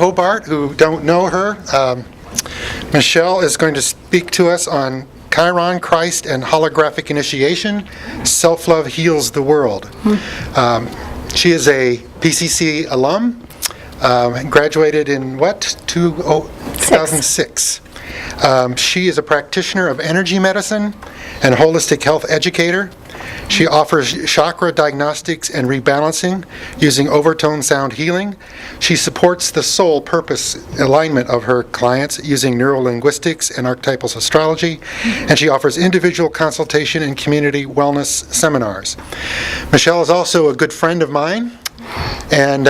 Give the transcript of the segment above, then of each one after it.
Hobart, who don't know her, Michelle is going to speak to us on Chiron, Christ, and holographic initiation. Self-love heals the world. She is a PCC alum, graduated in 2006. She is a practitioner of energy medicine and holistic health educator. She offers chakra diagnostics and rebalancing using overtone sound healing. She supports the soul purpose alignment of her clients using neurolinguistics and archetypal astrology, and she offers individual consultation and community wellness seminars. Michelle is also a good friend of mine, and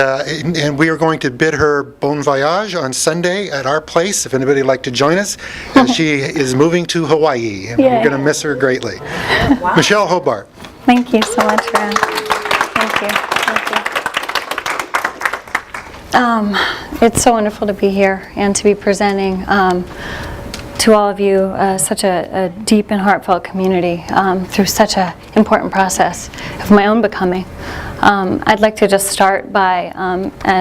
we are going to bid her bon voyage on Sunday at our place, if anybody would like to join us, and she is moving to Hawaii, and we're going to miss her greatly. Wow. Michelle Hobart. Thank you so much, Ron. Thank you. It's so wonderful to be here and to be presenting to all of you such a deep and heartfelt community through such an important process of my own becoming. I'd like to just start by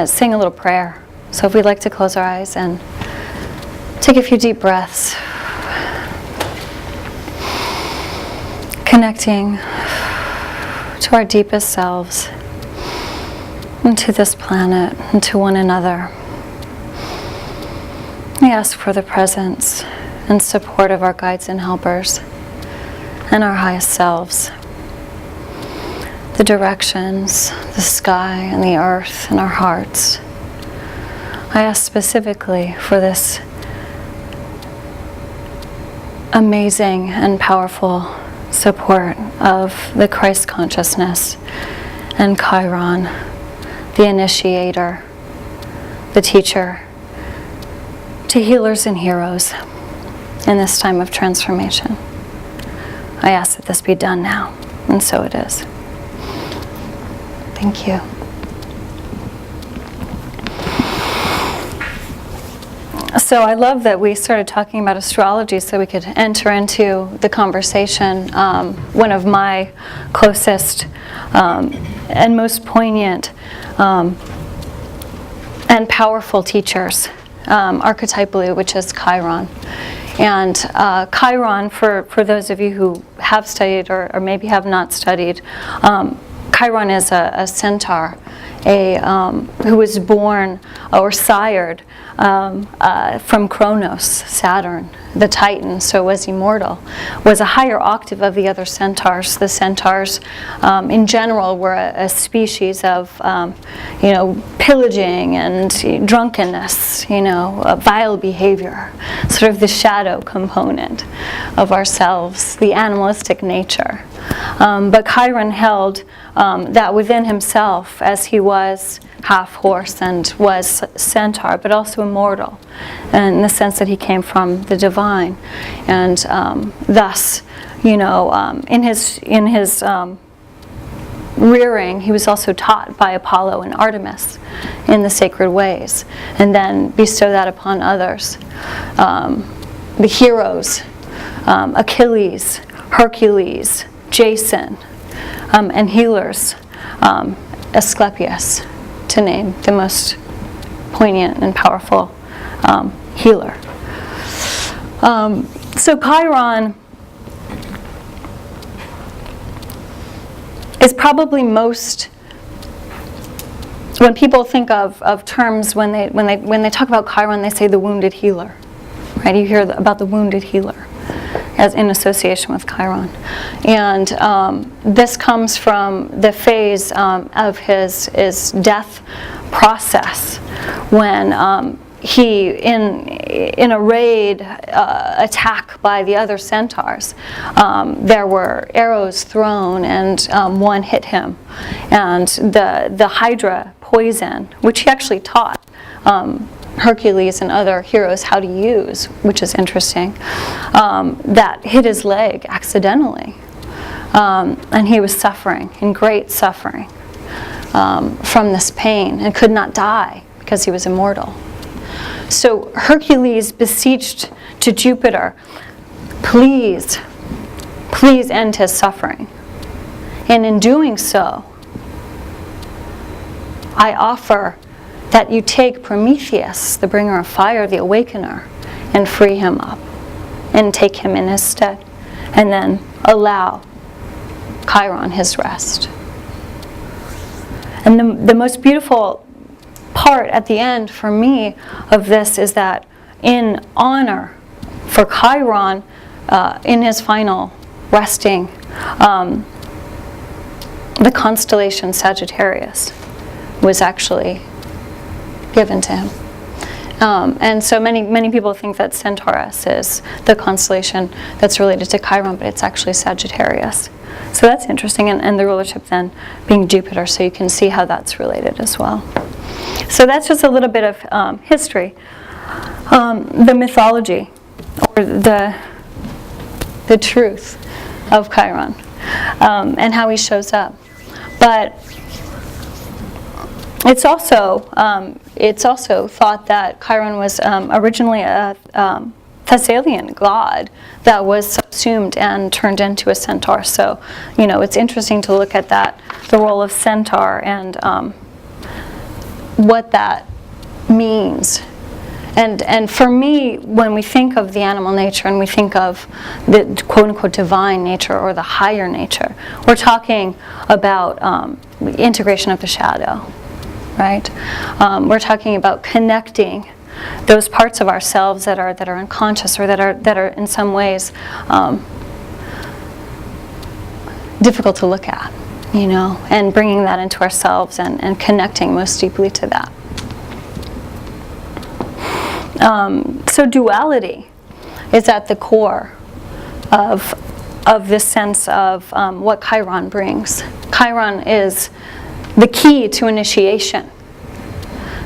saying a little prayer. So if we'd like to close our eyes and take a few deep breaths, connecting to our deepest selves, and to this planet, and to one another. We ask for the presence and support of our guides and helpers and our highest selves, the directions, the sky and the earth and our hearts. I ask specifically for this amazing and powerful support of the Christ consciousness and Chiron, the initiator, the teacher, to healers and heroes in this time of transformation. I ask that this be done now, and so it is. Thank you. So I love that we started talking about astrology so we could enter into the conversation. One of my closest and most poignant and powerful teachers, archetypally, which is Chiron. And Chiron, for those of you who have studied or maybe have not studied, Chiron is a centaur, who was born or sired from Kronos, Saturn, the Titan, so was immortal, was a higher octave of the other centaurs. The centaurs, in general, were a species of, pillaging and drunkenness, vile behavior, sort of the shadow component of ourselves, the animalistic nature. But Chiron held that within himself, as he was half horse and was centaur, but also immortal, in the sense that he came from the divine, and thus, in his rearing, he was also taught by Apollo and Artemis in the sacred ways, and then bestowed that upon others. The heroes, Achilles, Hercules, Jason, and healers, Asclepius, to name the most poignant and powerful healer. So Chiron is probably most, when people think of terms, when they talk about Chiron, they say the wounded healer, right? You hear about the wounded healer as in association with Chiron. And this comes from the phase of his death process, when he, in a raid attack by the other centaurs, there were arrows thrown, and one hit him. And the Hydra poison, which he actually taught Hercules and other heroes how to use, which is interesting, that hit his leg accidentally. And he was suffering, in great suffering, from this pain, and could not die because he was immortal. So Hercules beseeched to Jupiter, please end his suffering. And in doing so, I offer that you take Prometheus, the bringer of fire, the awakener, and free him up and take him in his stead, and then allow Chiron his rest. And the most beautiful part at the end for me of this is that in honor for Chiron, in his final resting, the constellation Sagittarius was actually given to him. And so many people think that Centaurus is the constellation that's related to Chiron, but it's actually Sagittarius. So that's interesting, and the rulership then being Jupiter, so you can see how that's related as well. So that's just a little bit of history. The mythology, or the truth of Chiron, and how he shows up. But it's also thought that Chiron was originally a Thessalian god that was subsumed and turned into a centaur. So, it's interesting to look at that, the role of centaur, and what that means. And for me, when we think of the animal nature and we think of the quote-unquote divine nature or the higher nature, we're talking about integration of the shadow, right? We're talking about connecting those parts of ourselves that are unconscious, or that are in some ways difficult to look at, and bringing that into ourselves and connecting most deeply to that. So duality is at the core of this sense of what Chiron brings. Chiron is the key to initiation.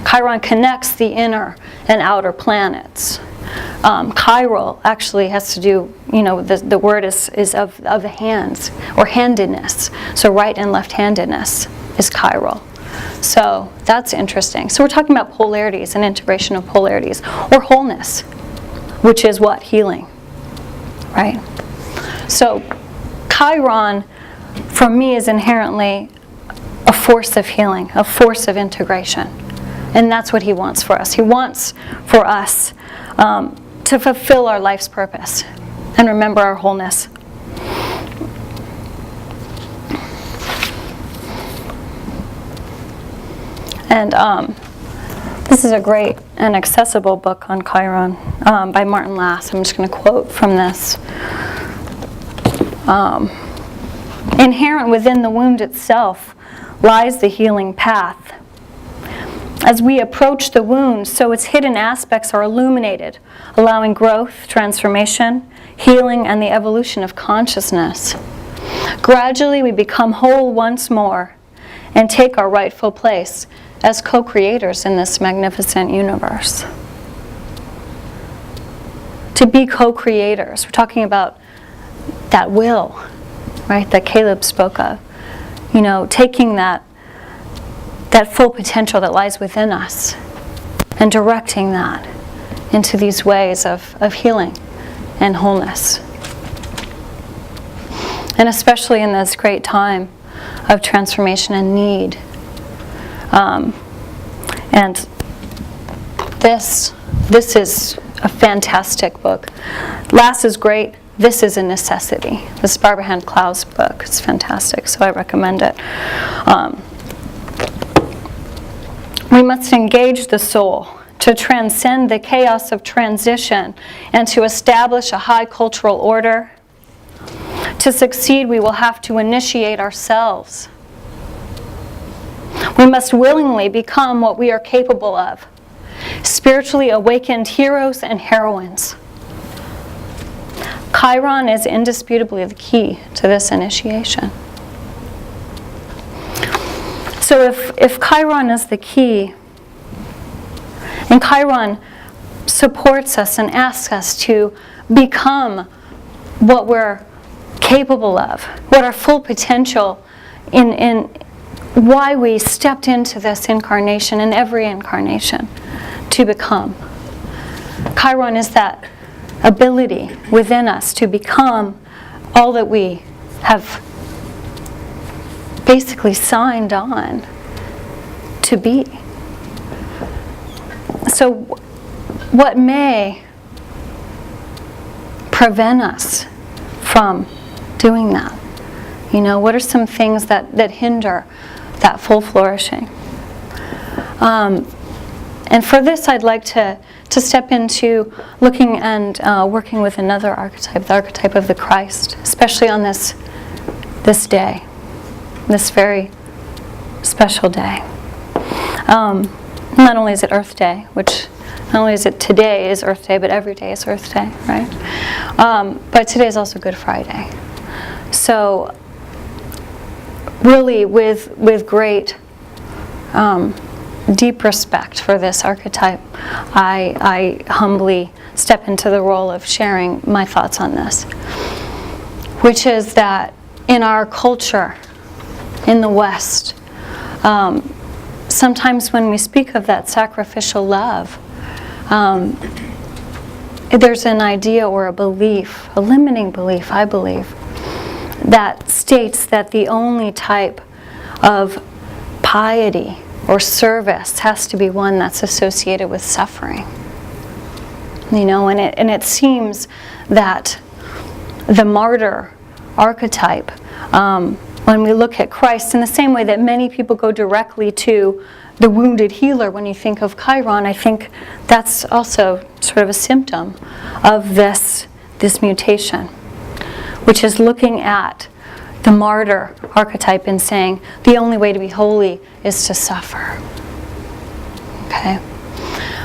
Chiron connects the inner and outer planets. Chiral actually has to do, the word is of the hands, or handedness. So right and left-handedness is chiral. So that's interesting. So we're talking about polarities and integration of polarities, or wholeness, which is what? Healing, right? So Chiron, for me, is inherently a force of healing, a force of integration. And that's what he wants for us. He wants for us to fulfill our life's purpose and remember our wholeness. And this is a great and accessible book on Chiron by Martin Lass. I'm just going to quote from this. Inherent within the wound itself lies the healing path. As we approach the wound, so its hidden aspects are illuminated, allowing growth, transformation, healing, and the evolution of consciousness. Gradually, we become whole once more and take our rightful place as co-creators in this magnificent universe. To be co-creators, we're talking about that will, right, that Caleb spoke of. Taking that full potential that lies within us and directing that into these ways of healing and wholeness. And especially in this great time of transformation and need. And this is a fantastic book. Lass is great. This is a necessity. This is Barbara Hand Clow's book. It's fantastic, so I recommend it. We must engage the soul to transcend the chaos of transition and to establish a high cultural order. To succeed, we will have to initiate ourselves. We must willingly become what we are capable of, spiritually awakened heroes and heroines. Chiron is indisputably the key to this initiation. So if Chiron is the key, and Chiron supports us and asks us to become what we're capable of, what our full potential in why we stepped into this incarnation and every incarnation to become. Chiron is that ability within us to become all that we have basically signed on to be. So what may prevent us from doing that? You know, what are some things that hinder that full flourishing? And for this, I'd like to step into looking and working with another archetype, the archetype of the Christ, especially on this day, this very special day. Not only is it Earth Day, which not only is it today is Earth Day, but every day is Earth Day, right? But today is also Good Friday. So really with great deep respect for this archetype, I humbly step into the role of sharing my thoughts on this, which is that in our culture, in the West, sometimes when we speak of that sacrificial love, there's an idea or a belief, a limiting belief, I believe, that states that the only type of piety or service has to be one that's associated with suffering. You know, and it seems that the martyr archetype, when we look at Christ, in the same way that many people go directly to the wounded healer when you think of Chiron, I think that's also sort of a symptom of this mutation, which is looking at the martyr archetype and saying the only way to be holy is to suffer. Okay?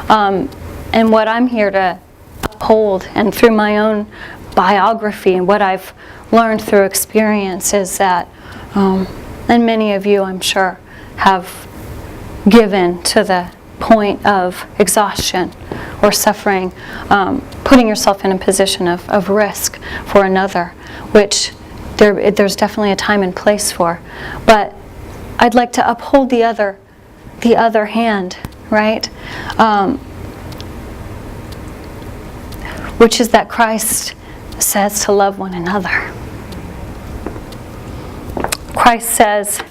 And what I'm here to uphold, and through my own biography and what I've learned through experience, is that, and many of you, I'm sure, have given to the point of exhaustion or suffering, putting yourself in a position of risk for another, which there's definitely a time and place for. But I'd like to uphold the other hand, right? Which is that Christ says to love one another. Christ says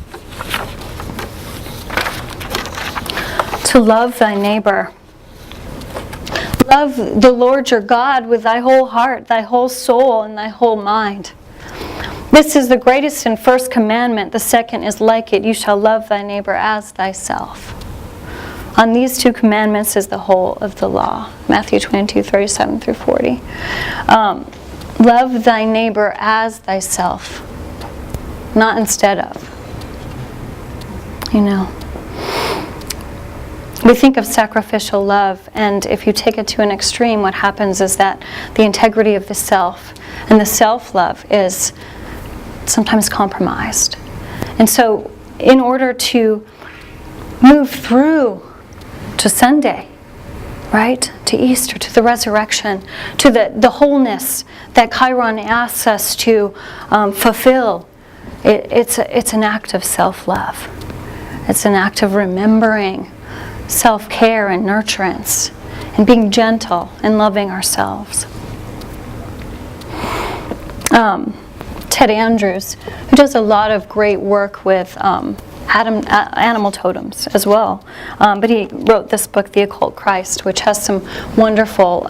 to love thy neighbor. Love the Lord your God with thy whole heart, thy whole soul, and thy whole mind. This is the greatest and first commandment. The second is like it. You shall love thy neighbor as thyself. On these two commandments is the whole of the law. Matthew 22:37 through 40. Love thy neighbor as thyself, not instead of. You know. We think of sacrificial love, and if you take it to an extreme, what happens is that the integrity of the self and the self-love is sometimes compromised. And so in order to move through to Sunday, right, to Easter, to the resurrection, to the wholeness that Chiron asks us to fulfill, it's an act of self-love. It's an act of remembering self-care and nurturance and being gentle and loving ourselves. Ted Andrews, who does a lot of great work with animal totems as well, but he wrote this book, The Occult Christ, which has some wonderful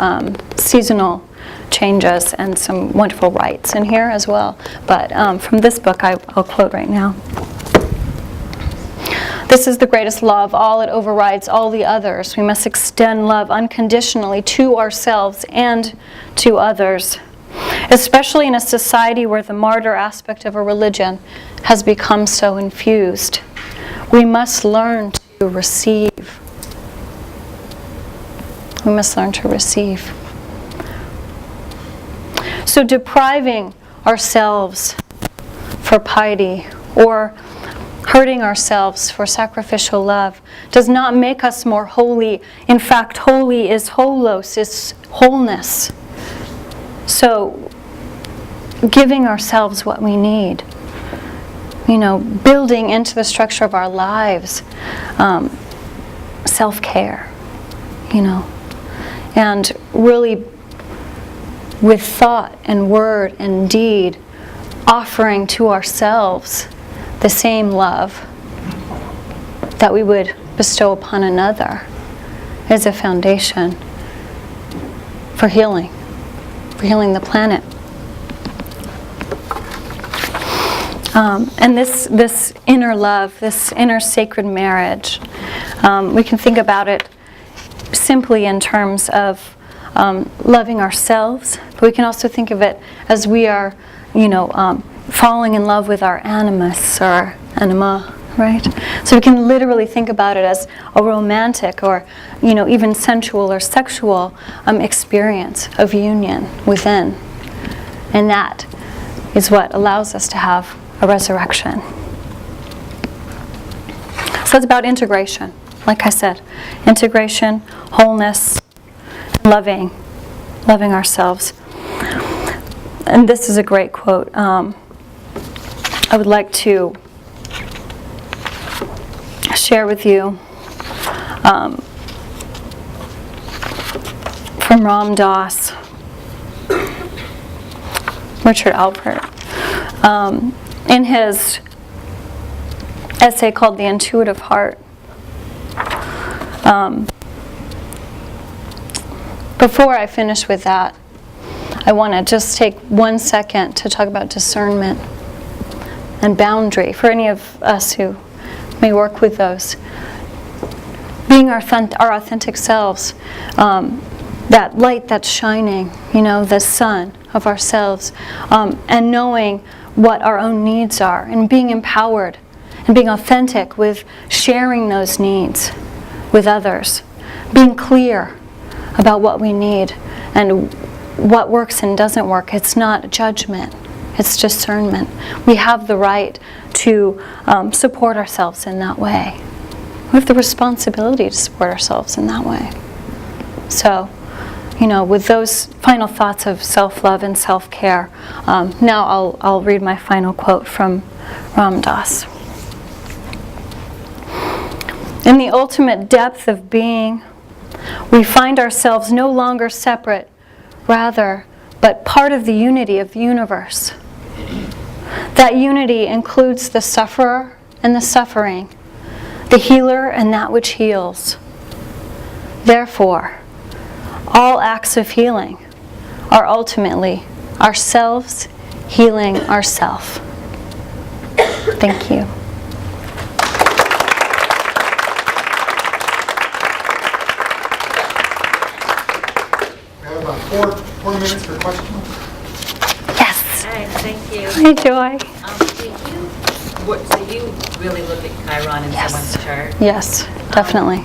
seasonal changes and some wonderful rites in here as well. But from this book, I'll quote right now. This is the greatest law of all. It overrides all the others. We must extend love unconditionally to ourselves and to others, especially in a society where the martyr aspect of a religion has become so infused. We must learn to receive. We must learn to receive. So depriving ourselves for piety or hurting ourselves for sacrificial love does not make us more holy. In fact, holy is holos, is wholeness. So giving ourselves what we need, you know, building into the structure of our lives self-care, you know, and really with thought and word and deed offering to ourselves the same love that we would bestow upon another is a foundation for healing the planet. And this inner love, this inner sacred marriage, we can think about it simply in terms of loving ourselves, but we can also think of it as we are, falling in love with our animus or anima, right? So we can literally think about it as a romantic or, even sensual or sexual experience of union within. And that is what allows us to have a resurrection. So it's about integration, like I said. Integration, wholeness, loving ourselves. And this is a great quote. I would like to share with you from Ram Dass, Richard Alpert, in his essay called The Intuitive Heart. Before I finish with that, I want to just take 1 second to talk about discernment and boundary for any of us who may work with those. Being our authentic selves, that light that's shining, the sun of ourselves, and knowing what our own needs are, and being empowered and being authentic with sharing those needs with others, being clear about what we need and what works and doesn't work. It's not judgment, it's discernment. We have the right to support ourselves in that way. We have the responsibility to support ourselves in that way. So, with those final thoughts of self-love and self-care, now I'll read my final quote from Ram Dass. In the ultimate depth of being, we find ourselves no longer separate, rather, but part of the unity of the universe. That unity includes the sufferer and the suffering, the healer and that which heals. Therefore, all acts of healing are ultimately ourselves healing ourself. Thank you. We have about four minutes for questions. Yes. Hi, thank you. Hi, Joy. So you really look at Chiron in someone's chart? Yes, definitely.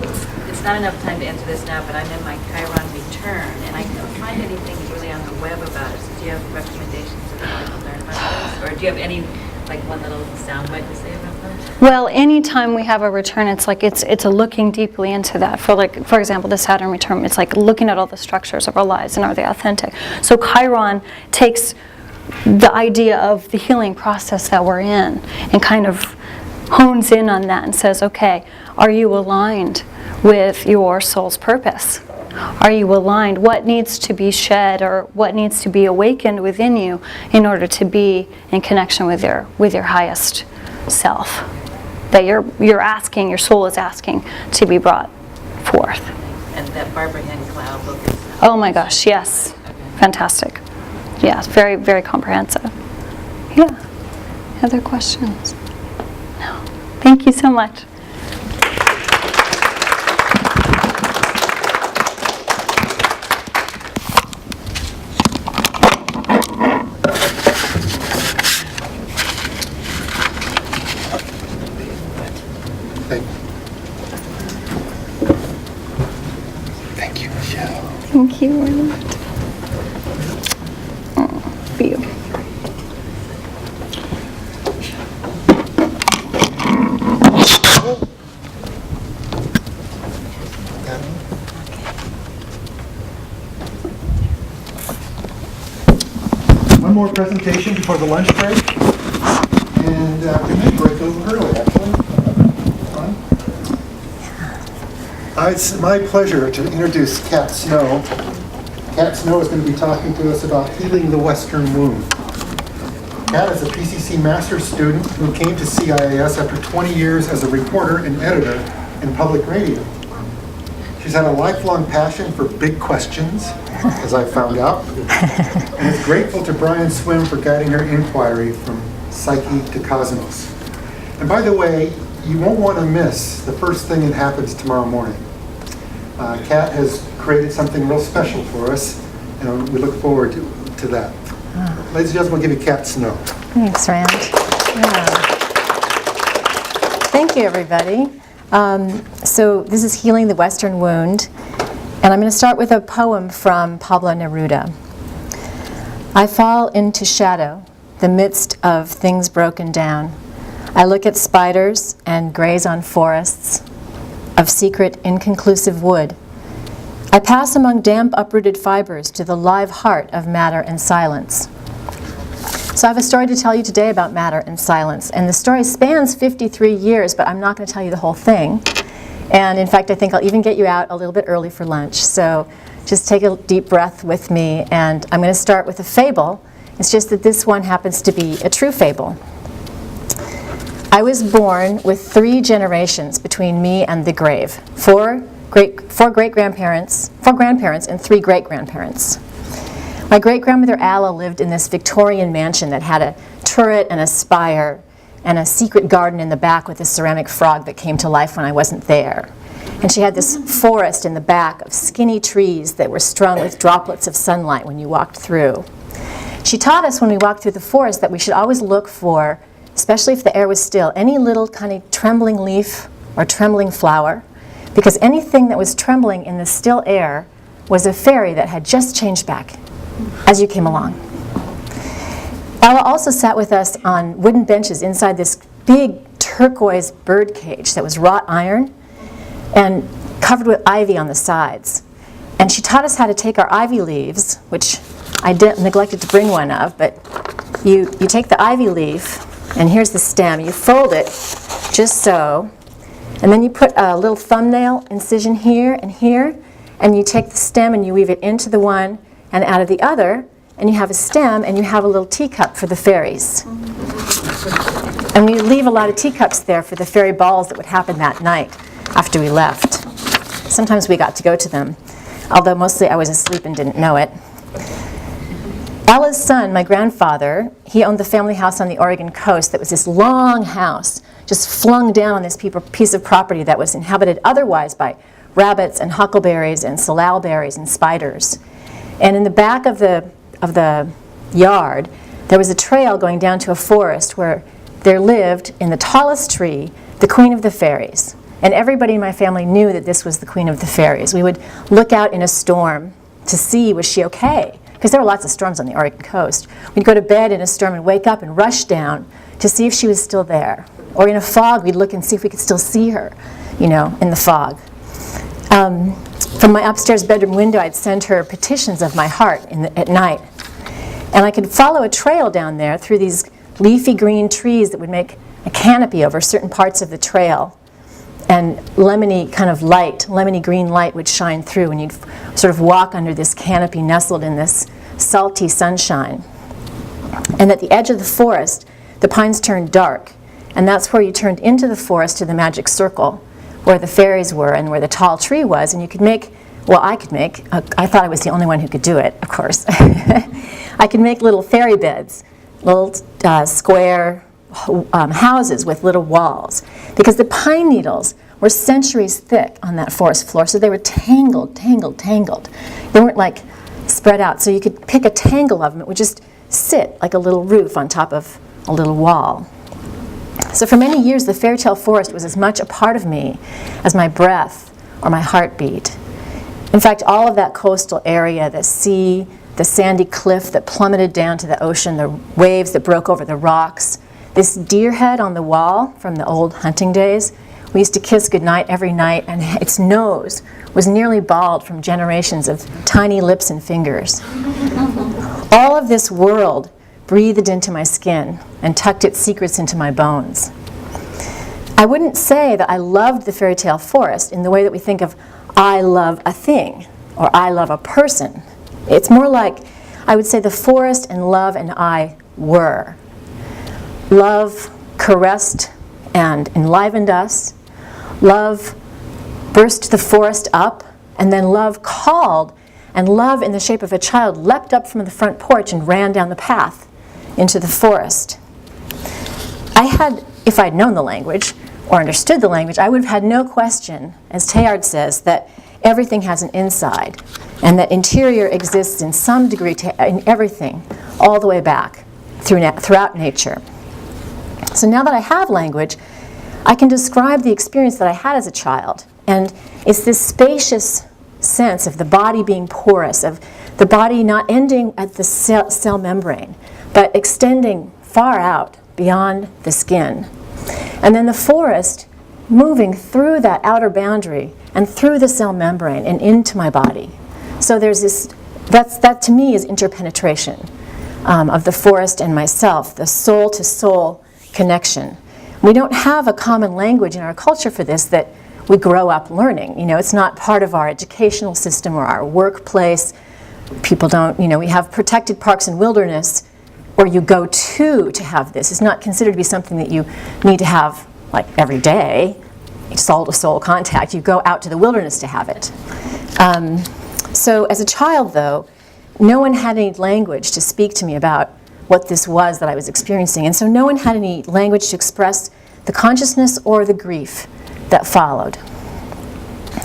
It's not enough time to answer this now, but I'm in my Chiron return, and I couldn't find anything really on the web about it. So do you have recommendations of how I can learn about this? Or do you have any, one little soundbite to say about that? Well, anytime we have a return, it's a looking deeply into that. For example, the Saturn return, it's like looking at all the structures of our lives and are they authentic. So Chiron takes the idea of the healing process that we're in and kind of hones in on that and says, okay, are you aligned with your soul's purpose? Are you aligned? What needs to be shed or what needs to be awakened within you in order to be in connection with your highest self? That your soul is asking to be brought forth. And that Barbara Ann Cloud book is... Oh my gosh, yes. Okay. Fantastic. Yeah, it's very, very comprehensive. Yeah. Other questions? No. Thank you so much. Thank you, Michelle. Thank you very much. For you. One more presentation before the lunch break, and we may break a little early, actually. Fun. It's my pleasure to introduce Kat Snow. Kat Snow is going to be talking to us about healing the Western womb. Kat is a PCC master's student who came to CIIS after 20 years as a reporter and editor in public radio. She She's had a lifelong passion for big questions, as I found out, and is grateful to Brian Swim for guiding her inquiry from psyche to cosmos. And by the way, you won't want to miss the first thing that happens tomorrow morning. Kat has created something real special for us, and we look forward to that. Ladies and gentlemen, we'll give you Kat Snow. Thanks, Rand. Yeah. Thank you, everybody. So this is Healing the Western Wound, and I'm going to start with a poem from Pablo Neruda. I fall into shadow, the midst of things broken down. I look at spiders and graze on forests of secret, inconclusive wood. I pass among damp, uprooted fibers to the live heart of matter and silence. So I have a story to tell you today about matter and silence. And the story spans 53 years, but I'm not going to tell you the whole thing. And in fact, I think I'll even get you out a little bit early for lunch. So just take a deep breath with me. And I'm going to start with a fable. It's just that this one happens to be a true fable. I was born with 3 generations between me and the grave. 4 grandparents, and 3 great-grandparents. My great-grandmother Alla lived in this Victorian mansion that had a turret and a spire and a secret garden in the back with a ceramic frog that came to life when I wasn't there. And she had this forest in the back of skinny trees that were strung with droplets of sunlight when you walked through. She taught us when we walked through the forest that we should always look for, especially if the air was still, any little kind of trembling leaf or trembling flower, because anything that was trembling in the still air was a fairy that had just changed back as you came along. Ella also sat with us on wooden benches inside this big turquoise bird cage that was wrought iron and covered with ivy on the sides. And she taught us how to take our ivy leaves, which I neglected to bring one of, but you take the ivy leaf, and here's the stem. You fold it just so, and then you put a little thumbnail incision here, and you take the stem and you weave it into the one and out of the other, and you have a stem and you have a little teacup for the fairies. And we leave a lot of teacups there for the fairy balls that would happen that night after we left. Sometimes we got to go to them, although mostly I was asleep and didn't know it. Ella's son, my grandfather, he owned the family house on the Oregon coast that was this long house just flung down on this piece of property that was inhabited otherwise by rabbits and huckleberries and salal and spiders. And in the back of the yard, there was a trail going down to a forest where there lived, in the tallest tree, the queen of the fairies. And everybody in my family knew that this was the queen of the fairies. We would look out in a storm to see, was she okay? Because there were lots of storms on the Oregon coast. We'd go to bed in a storm and wake up and rush down to see if she was still there. Or in a fog, we'd look and see if we could still see her, in the fog. From my upstairs bedroom window, I'd send her petitions of my heart at night. And I could follow a trail down there through these leafy green trees that would make a canopy over certain parts of the trail. And lemony green light would shine through, and you'd sort of walk under this canopy nestled in this salty sunshine. And at the edge of the forest, the pines turned dark, and that's where you turned into the forest to the magic circle, where the fairies were and where the tall tree was, and you could make, I thought I was the only one who could do it, of course. I could make little fairy beds, little square houses with little walls, because the pine needles were centuries thick on that forest floor, so they were tangled. They weren't like spread out, so you could pick a tangle of them. It would just sit like a little roof on top of a little wall. So for many years, the fairy tale forest was as much a part of me as my breath or my heartbeat. In fact, all of that coastal area, the sea, the sandy cliff that plummeted down to the ocean, the waves that broke over the rocks, this deer head on the wall from the old hunting days, we used to kiss goodnight every night, and its nose was nearly bald from generations of tiny lips and fingers. All of this world breathed into my skin and tucked its secrets into my bones. I wouldn't say that I loved the fairy tale forest in the way that we think of I love a thing or I love a person. It's more like I would say the forest and love and I were. Love caressed and enlivened us. Love burst the forest up And then love called, and love in the shape of a child leapt up from the front porch and ran down the path into the forest. If I'd known the language or understood the language, I would have had no question, as Teilhard says, that everything has an inside, and that interior exists in some degree in everything, all the way back throughout nature. So now that I have language, I can describe the experience that I had as a child. And it's this spacious sense of the body being porous, of the body not ending at the cell membrane, but extending far out beyond the skin. And then the forest moving through that outer boundary and through the cell membrane and into my body. So there's this, that to me is interpenetration of the forest and myself, the soul-to-soul connection. We don't have a common language in our culture for this that we grow up learning. It's not part of our educational system or our workplace. People don't, we have protected parks and wilderness where you go to have this. It's not considered to be something that you need to have like every day, soul-to-soul contact. You go out to the wilderness to have it. So as a child, though, no one had any language to speak to me about what this was that I was experiencing. And so no one had any language to express the consciousness or the grief that followed.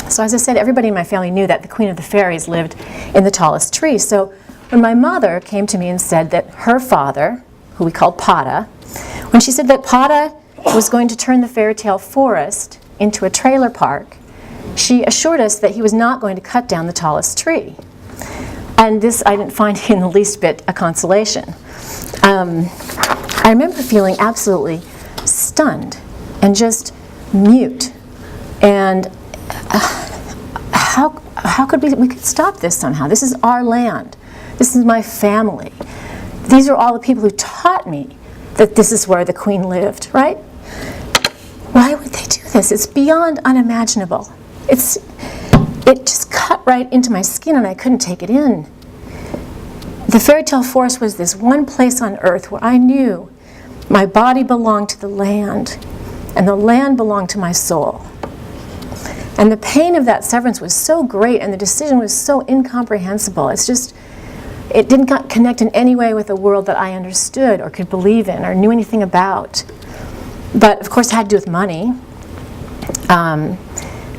So as I said, everybody in my family knew that the Queen of the Fairies lived in the tallest tree. So when my mother came to me and said that her father, who we called Pada, when she said that Pada was going to turn the fairy tale forest into a trailer park, she assured us that he was not going to cut down the tallest tree. And this I didn't find in the least bit a consolation. I remember feeling absolutely stunned and just mute. And how could we could stop this somehow? This is our land. This is my family. These are all the people who taught me that this is where the Queen lived, right? Why would they do this? It's beyond unimaginable. It just cut right into my skin and I couldn't take it in. The fairy tale forest was this one place on earth where I knew my body belonged to the land and the land belonged to my soul. And the pain of that severance was so great and the decision was so incomprehensible. It didn't connect in any way with a world that I understood or could believe in or knew anything about. But of course it had to do with money.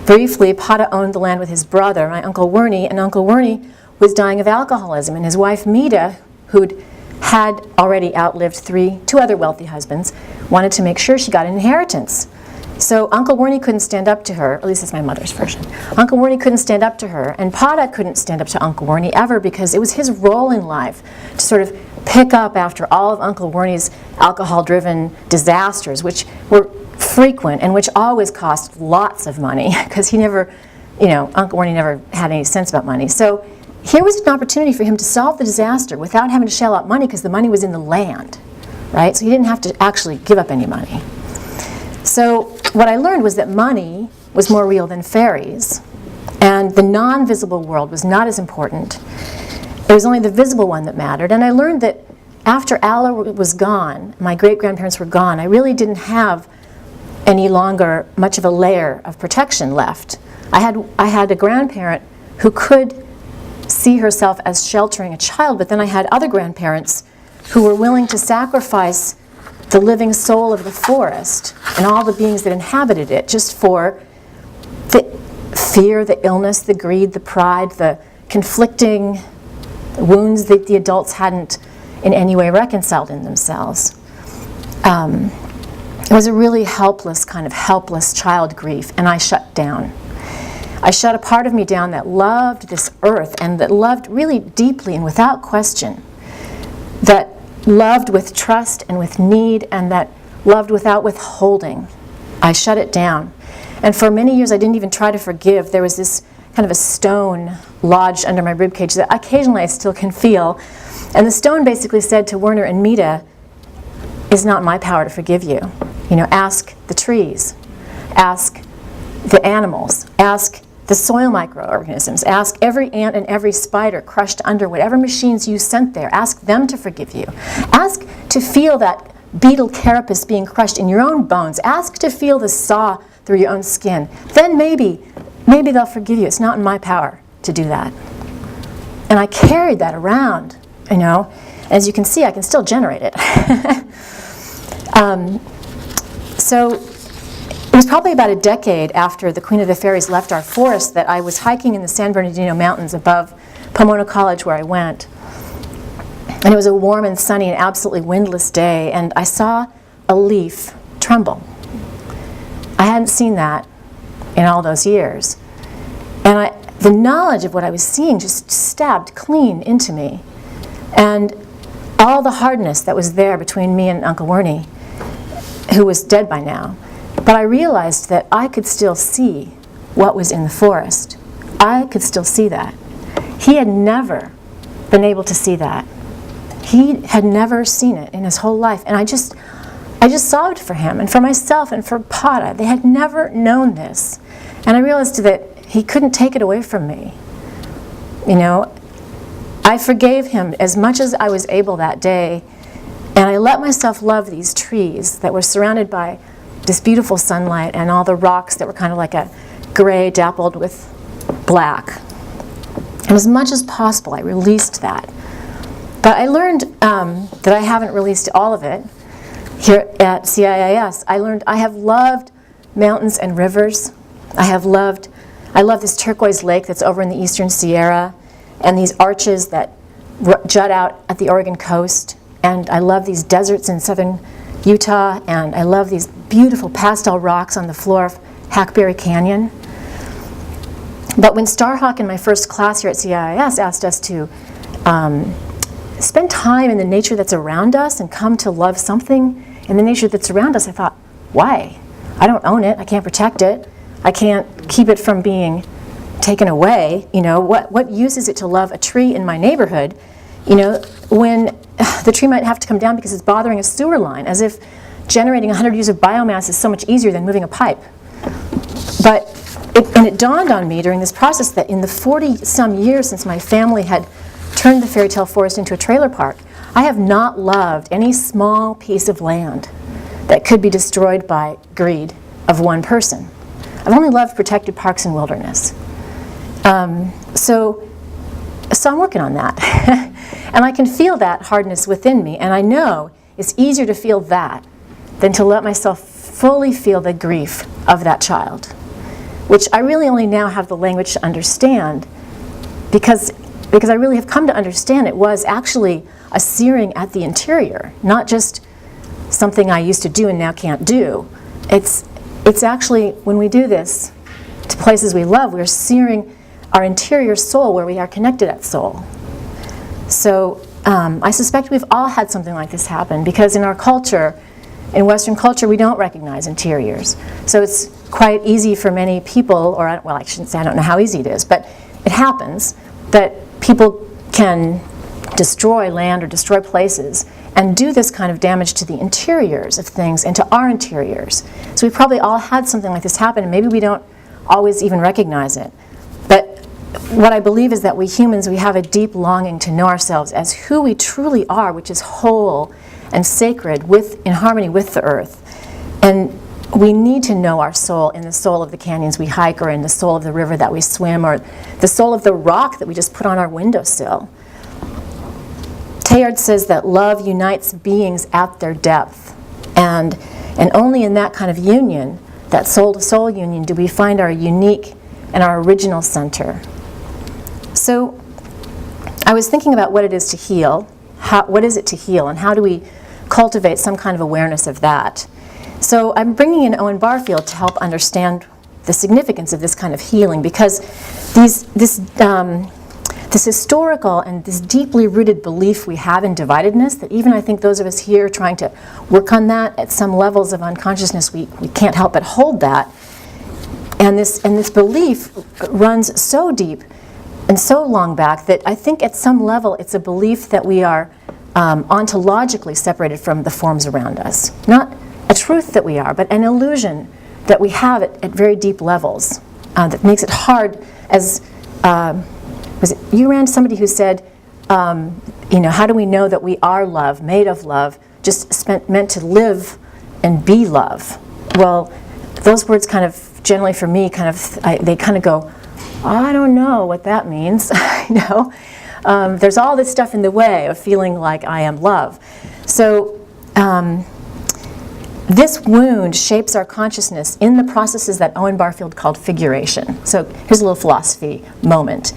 Briefly, Pada owned the land with his brother, my Uncle Wernie, and Uncle Wernie was dying of alcoholism, and his wife Mita, who'd had already outlived two other wealthy husbands, wanted to make sure she got an inheritance. So Uncle Wernie couldn't stand up to her, at least it's my mother's version. Uncle Wernie couldn't stand up to her, and Pada couldn't stand up to Uncle Wernie ever because it was his role in life to sort of pick up after all of Uncle Wernie's alcohol-driven disasters, which were frequent and which always cost lots of money because he never, Uncle Wernie never had any sense about money. So here was an opportunity for him to solve the disaster without having to shell out money because the money was in the land, right? So he didn't have to actually give up any money. So what I learned was that money was more real than fairies, and the non-visible world was not as important. It was only the visible one that mattered. And I learned that after Allah was gone, my great-grandparents were gone, I really didn't have any longer much of a layer of protection left. I had a grandparent who could see herself as sheltering a child, but then I had other grandparents who were willing to sacrifice the living soul of the forest and all the beings that inhabited it just for the fear, the illness, the greed, the pride, the conflicting wounds that the adults hadn't in any way reconciled in themselves. It was a really helpless child grief, and I shut down. I shut a part of me down that loved this earth and that loved really deeply and without question, that loved with trust and with need and that loved without withholding. I shut it down. And for many years I didn't even try to forgive. There was this kind of a stone lodged under my ribcage that occasionally I still can feel. And the stone basically said to Werner and Mita, "It's not my power to forgive you. Ask the trees, ask the animals, ask the soil microorganisms, ask every ant and every spider crushed under whatever machines you sent there. Ask them to forgive you. Ask to feel that beetle carapace being crushed in your own bones. Ask to feel the saw through your own skin. Then maybe maybe they'll forgive you. It's not in my power to do that. And I carried that around, you know. As you can see, I can still generate it. So it was probably about a decade after the Queen of the Fairies left our forest that I was hiking in the San Bernardino Mountains above Pomona College where I went. And it was a warm and sunny and absolutely windless day, and I saw a leaf tremble. I hadn't seen that in all those years. And the knowledge of what I was seeing just stabbed clean into me. And all the hardness that was there between me and Uncle Wernie, who was dead by now. But I realized that I could still see what was in the forest. I could still see that. He had never been able to see that. He had never seen it in his whole life. And I just sobbed for him and for myself and for Pata. They had never known this. And I realized that he couldn't take it away from me. You know, I forgave him as much as I was able that day. And I let myself love these trees that were surrounded by this beautiful sunlight and all the rocks that were kind of like a gray dappled with black. And as much as possible, I released that. But I learned that I haven't released all of it. Here at CIIS, I have loved mountains and rivers. I love this turquoise lake that's over in the eastern Sierra, and these arches that jut out at the Oregon coast. And I love these deserts in southern Utah, and I love these beautiful pastel rocks on the floor of Hackberry Canyon. But when Starhawk in my first class here at CIIS asked us to spend time in the nature that's around us and come to love something in the nature that's around us, I thought, why? I don't own it. I can't protect it. I can't keep it from being taken away. You know, what use is it to love a tree in my neighborhood, you know, when the tree might have to come down because it's bothering a sewer line, as if generating 100 years of biomass is so much easier than moving a pipe. But it dawned on me during this process that in the 40-some years since my family had turned the fairy tale forest into a trailer park, I have not loved any small piece of land that could be destroyed by greed of one person. I've only loved protected parks and wilderness. So I'm working on that. And I can feel that hardness within me, and I know it's easier to feel that than to let myself fully feel the grief of that child, which I really only now have the language to understand because I really have come to understand it was actually a searing at the interior, not just something I used to do and now can't do. It's actually, when we do this to places we love, we're searing our interior soul where we are connected at soul. So I suspect we've all had something like this happen because in our culture, in Western culture, we don't recognize interiors. So it's quite easy for many people, or well, I shouldn't say I don't know how easy it is, but it happens that people can destroy land or destroy places and do this kind of damage to the interiors of things and to our interiors. So we've probably all had something like this happen, and maybe we don't always even recognize it. But what I believe is that we humans, we have a deep longing to know ourselves as who we truly are, which is whole and sacred in harmony with the earth. And we need to know our soul in the soul of the canyons we hike, or in the soul of the river that we swim, or the soul of the rock that we just put on our windowsill. Teilhard says that love unites beings at their depth. And only in that kind of union, that soul-to-soul union, do we find our unique and our original center. So I was thinking about what it is to heal. What is it to heal, and how do we cultivate some kind of awareness of that? So I'm bringing in Owen Barfield to help understand the significance of this kind of healing, because this historical and this deeply rooted belief we have in dividedness, that even I think those of us here trying to work on that at some levels of unconsciousness, we can't help but hold that. And this belief runs so deep and so long back that I think at some level it's a belief that we are ontologically separated from the forms around us. Not a truth that we are, but an illusion that we have at very deep levels that makes it hard. As was it you, Rand, somebody who said, how do we know that we are love, made of love, just meant to live and be love? Well, those words kind of generally for me, they kind of go, I don't know what that means. There's all this stuff in the way of feeling like I am love. So this wound shapes our consciousness in the processes that Owen Barfield called figuration. So here's a little philosophy moment.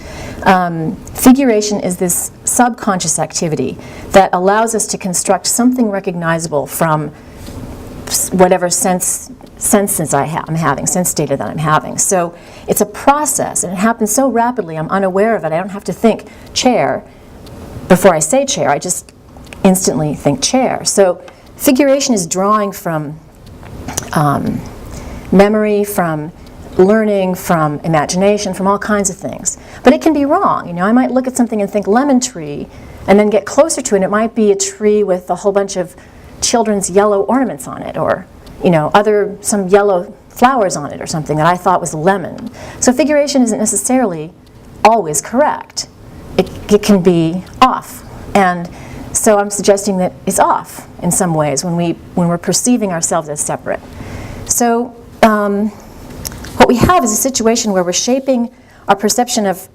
Figuration is this subconscious activity that allows us to construct something recognizable from whatever senses I'm having, sense data that I'm having. So it's a process, and it happens so rapidly, I'm unaware of it. I don't have to think chair before I say chair. I just instantly think chair. So figuration is drawing from memory, from learning, from imagination, from all kinds of things. But it can be wrong. I might look at something and think lemon tree, and then get closer to it, and it might be a tree with a whole bunch of children's yellow ornaments on it, or some yellow flowers on it or something that I thought was a lemon. So figuration isn't necessarily always correct. It can be off. And so I'm suggesting that it's off in some ways when we're perceiving ourselves as separate. So what we have is a situation where we're shaping our perception of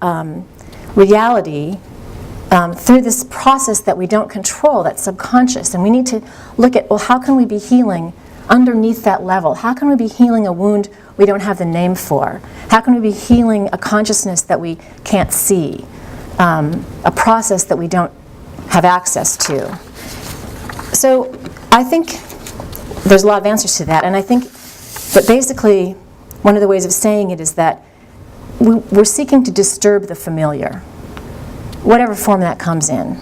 reality through this process that we don't control, that's subconscious. And we need to look at, well, how can we be healing underneath that level? How can we be healing a wound we don't have the name for? How can we be healing a consciousness that we can't see? A process that we don't have access to. So I think there's a lot of answers to that, and I think that basically one of the ways of saying it is that we're seeking to disturb the familiar, whatever form that comes in.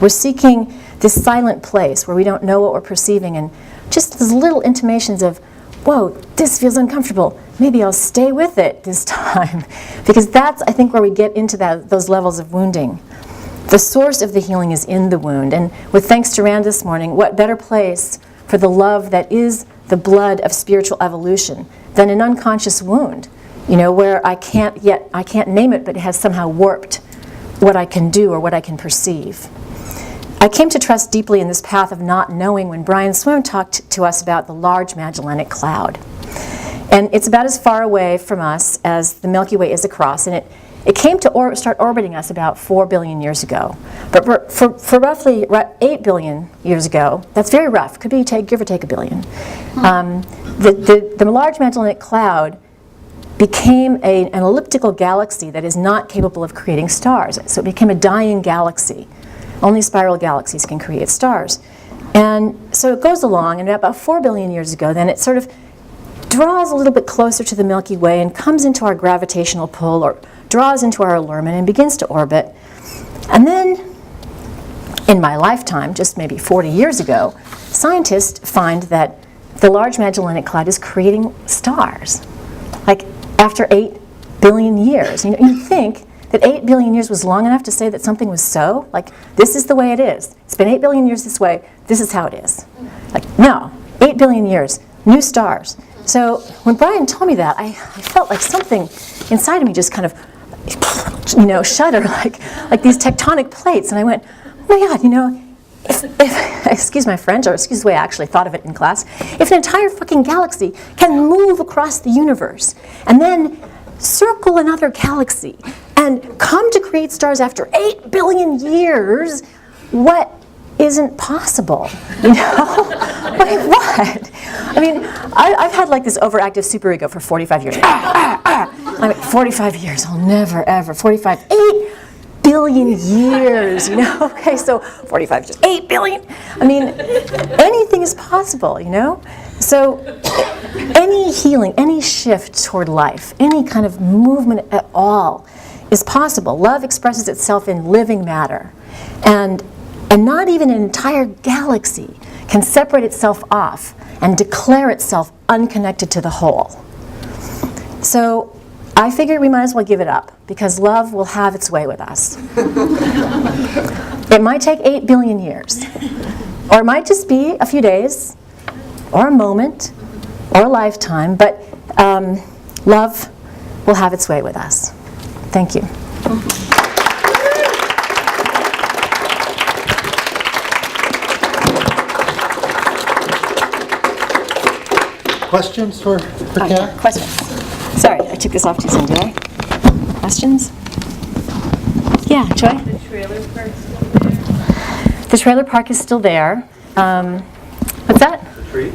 We're seeking this silent place where we don't know what we're perceiving, and just those little intimations of, whoa, this feels uncomfortable. Maybe I'll stay with it this time. Because that's, I think, where we get into those levels of wounding. The source of the healing is in the wound. And with Thanks to Rand this morning, what better place for the love that is the blood of spiritual evolution than an unconscious wound, where I can't name it, but it has somehow warped what I can do or what I can perceive. I came to trust deeply in this path of not knowing when Brian Swoon talked to us about the Large Magellanic Cloud. And it's about as far away from us as the Milky Way is across, and it came to start orbiting us about 4 billion years ago. But for roughly 8 billion years ago, that's very rough, could be give or take a billion, the Large Magellanic Cloud became an elliptical galaxy that is not capable of creating stars. So it became a dying galaxy. Only spiral galaxies can create stars. And so it goes along, and about 4 billion years ago, then it sort of draws a little bit closer to the Milky Way and comes into our gravitational pull, or draws into our allurement and begins to orbit. And then, in my lifetime, just maybe 40 years ago, scientists find that the Large Magellanic Cloud is creating stars. Like, after 8 billion years. You'd think that 8 billion years was long enough to say that something was so. Like, this is the way it is. It's been 8 billion years this way. This is how it is. Like, no, 8 billion years, new stars. So when Brian told me that, I felt like something inside of me just kind of, shudder, like these tectonic plates. And I went, oh my God, if excuse my French, or excuse the way I actually thought of it in class, if an entire fucking galaxy can move across the universe and then circle another galaxy and come to create stars after 8 billion years, what isn't possible? Like what? I mean, I've had like this overactive superego for 45 years. I mean, 45 years, I'll never ever, 8 billion years, Okay, so 45 years, 8 billion. I mean, anything is possible, So any healing, any shift toward life, any kind of movement at all is possible. Love expresses itself in living matter. And not even an entire galaxy can separate itself off and declare itself unconnected to the whole. So I figured we might as well give it up, because love will have its way with us. It might take 8 billion years, or it might just be a few days, or a moment, or a lifetime, but love will have its way with us. Thank you. questions for Kat? Questions? Sorry, I took this off too soon, did I? Questions? Yeah, Joy? The trailer park's still there? The trailer park is still there. What's that? The tree?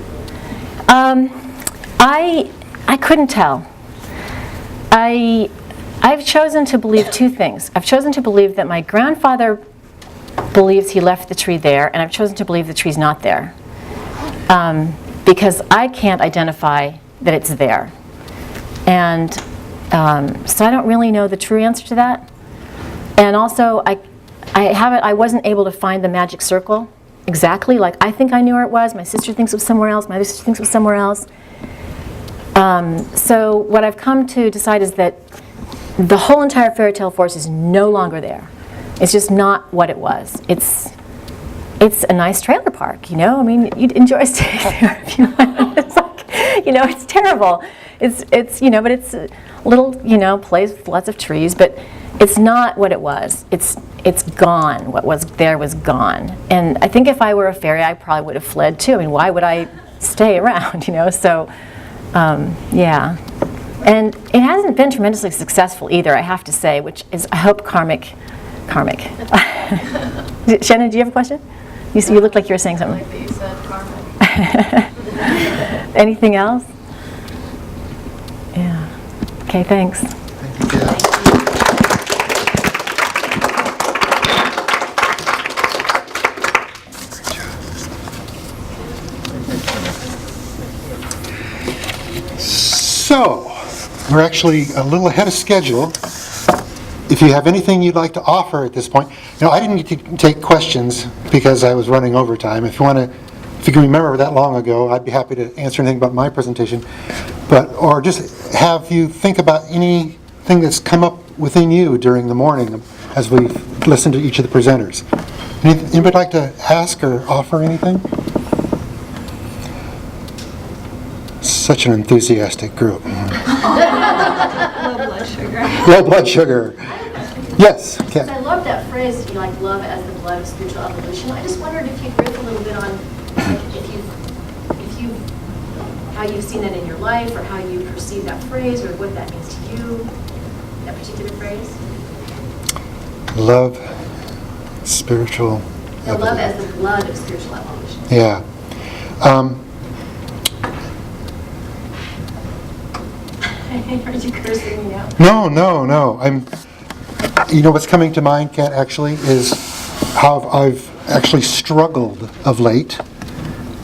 I couldn't tell. I've chosen to believe two things. I've chosen to believe that my grandfather believes he left the tree there, and I've chosen to believe the tree's not there. Because I can't identify that it's there. And so I don't really know the true answer to that. And also, I wasn't able to find the magic circle exactly. Like, I think I knew where it was. My sister thinks it was somewhere else. My other sister thinks it was somewhere else. So what I've come to decide is that the whole entire fairy tale forest is no longer there. It's just not what it was. It's a nice trailer park, you know? I mean, you'd enjoy staying there if you went. It's like, you know, it's terrible. It's you know, but it's a little, you know, place with lots of trees, but it's not what it was. It's gone. What was there was gone. And I think if I were a fairy, I probably would have fled too. I mean, why would I stay around, you know? So, yeah. And it hasn't been tremendously successful either, I have to say, which is, I hope, karmic. Shannon, do you have a question? You looked like you were saying something. Like that you said karmic. Anything else? Yeah. Okay, thanks. Thank you, Kat. So, we're actually a little ahead of schedule. If you have anything you'd like to offer at this point, now I didn't get to take questions because I was running overtime. If you can remember that long ago, I'd be happy to answer anything about my presentation, or just have you think about anything that's come up within you during the morning as we listen to each of the presenters. Anybody like to ask or offer anything? Such an enthusiastic group. Low blood sugar. Low blood sugar. Yes, Kat. I love that phrase, you like love as the blood of spiritual evolution. I just wondered if you'd riff a little bit on like, how you've seen that in your life, or how you perceive that phrase, or what that means to you, that particular phrase. Love, spiritual The love evolution. as the blood of spiritual evolution. Yeah. Are you cursing me now? No. You know what's coming to mind, Kat, actually, is how I've actually struggled of late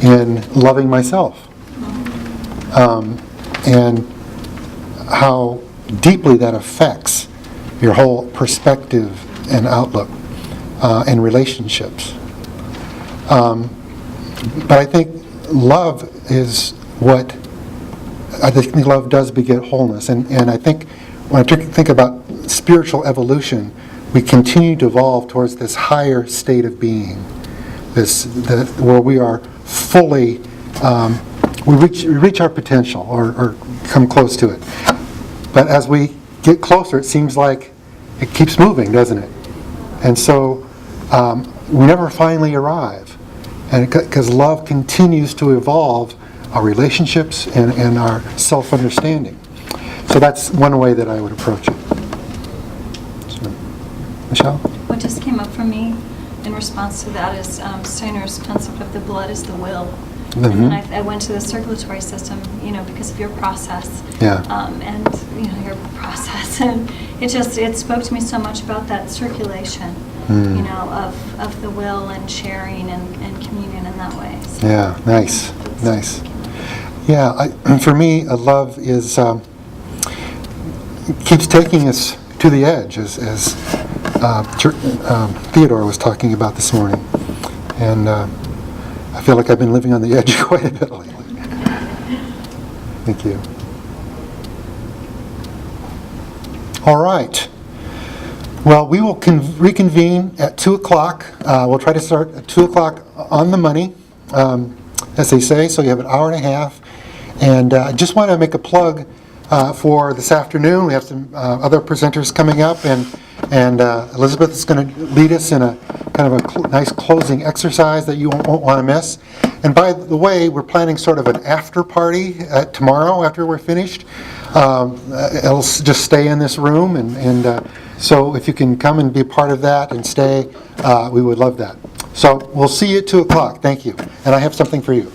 in loving myself. And how deeply that affects your whole perspective and outlook and relationships. But I think love is what, I think love does beget wholeness. And I think when I think about spiritual evolution, we continue to evolve towards this higher state of being, where we are fully, we reach our potential or come close to it. But as we get closer, it seems like it keeps moving, doesn't it? And so we never finally arrive, and because love continues to evolve our relationships and our self-understanding. So that's one way that I would approach it. So, Michelle? What just came up for me in response to that is Steiner's concept of the blood is the will. And then I went to the circulatory system, you know, because of your process. Yeah. And, you know, your process. And it spoke to me so much about that circulation, you know, of the will and sharing and communion in that way. So, Yeah, nice. Yeah, for me, love is keeps taking us to the edge, as Theodore was talking about this morning, and I feel like I've been living on the edge quite a bit lately. Thank you. All right. Well, we will reconvene at 2 o'clock. We'll try to start at 2 o'clock on the money, as they say, so you have an hour and a half. And I just want to make a plug for this afternoon. We have some other presenters coming up, and Elizabeth is going to lead us in a kind of a nice closing exercise that you won't want to miss. And by the way, we're planning sort of an after party tomorrow after we're finished. It'll just stay in this room, and so if you can come and be a part of that and stay, we would love that. So we'll see you at 2 o'clock. Thank you. And I have something for you.